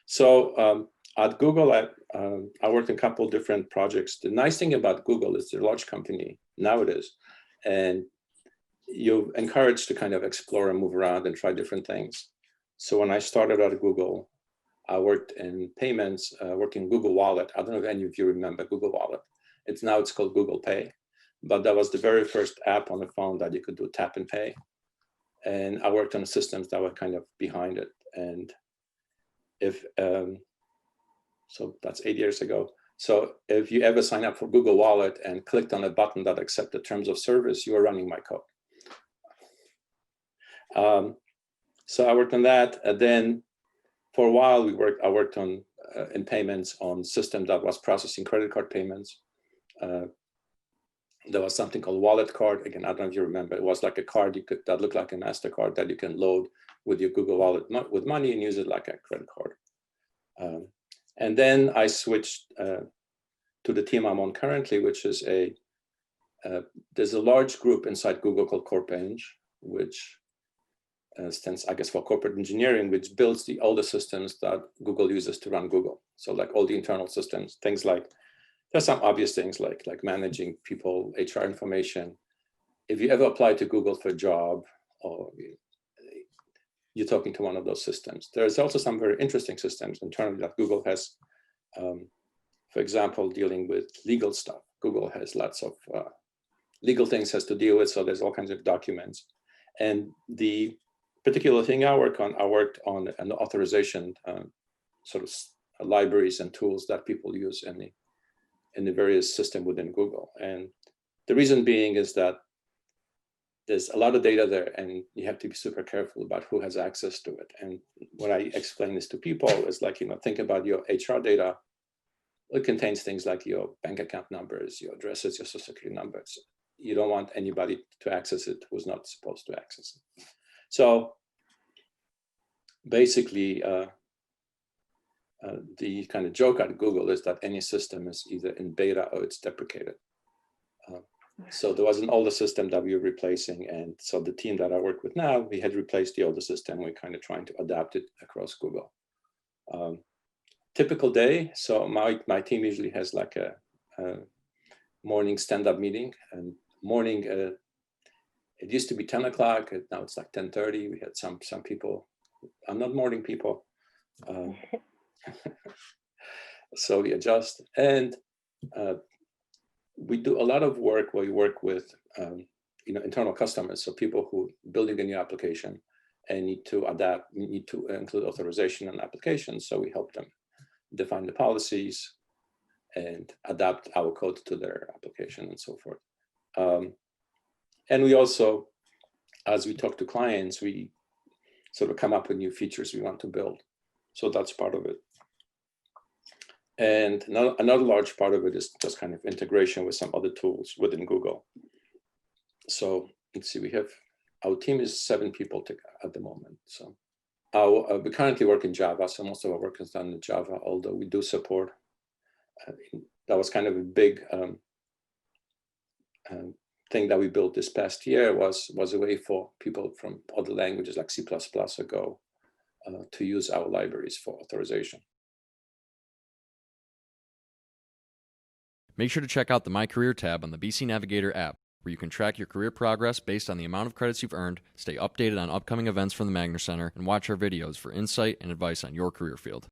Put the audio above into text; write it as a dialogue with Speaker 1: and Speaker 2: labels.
Speaker 1: So at Google, I worked in a couple different projects. The nice thing about Google is they're a large company, now it is, and you're encouraged to kind of explore and move around and try different things. So when I started at Google, I worked in payments, working Google Wallet. I don't know if any of you remember Google Wallet. It's called Google Pay, but that was the very first app on the phone that you could do tap and pay. And I worked on the systems that were kind of behind it. And so that's 8 years ago. So if you ever sign up for Google Wallet and clicked on a button that accepted terms of service, you are running my code. So I worked on that. And then for a while, I worked on in payments on system that was processing credit card payments. There was something called Wallet Card. Again, I don't know if you remember. It was like a card that looked like a MasterCard that you can load with your Google Wallet with money and use it like a credit card. And then I switched to the team I'm on currently, which is there's a large group inside Google called CorpEng, which stands, I guess, for corporate engineering, which builds all the systems that Google uses to run Google. So like all the internal systems, things like, there's some obvious things like managing people, HR information. If you ever apply to Google for a job, or you're talking to one of those systems. There's also some very interesting systems internally that Google has. For example, dealing with legal stuff. Google has lots of legal things has to deal with, so there's all kinds of documents. And the particular thing I worked on an authorization sort of libraries and tools that people use in the various system within Google. And the reason being is that there's a lot of data there, and you have to be super careful about who has access to it. And when I explain this to people, it's like, think about your HR data. It contains things like your bank account numbers, your addresses, your social security numbers. You don't want anybody to access it who's not supposed to access it. So basically, the kind of joke at Google is that any system is either in beta or it's deprecated. So there was an older system that we were replacing. And so the team that I work with now, we had replaced the older system. We're kind of trying to adapt it across Google. Typical day. So my team usually has like a morning stand-up meeting. And morning, it used to be 10 o'clock. Now it's like 10:30. We had some people. I'm not morning people. So we adjust. And we do a lot of work where we work with internal customers, so people who building a new application and need to include authorization in applications. So we help them define the policies and adapt our code to their application and so forth. And we also, as we talk to clients, we sort of come up with new features we want to build. So that's part of it. And another large part of it is just kind of integration with some other tools within Google. So let's see, our team is 7 people at the moment. So we currently work in Java, so most of our work is done in Java, although we do support. That was kind of a big thing that we built this past year was a way for people from other languages like C++ or Go to use our libraries for authorization.
Speaker 2: Make sure to check out the My Career tab on the BC Navigator app, where you can track your career progress based on the amount of credits you've earned, stay updated on upcoming events from the Magner Center, and watch our videos for insight and advice on your career field.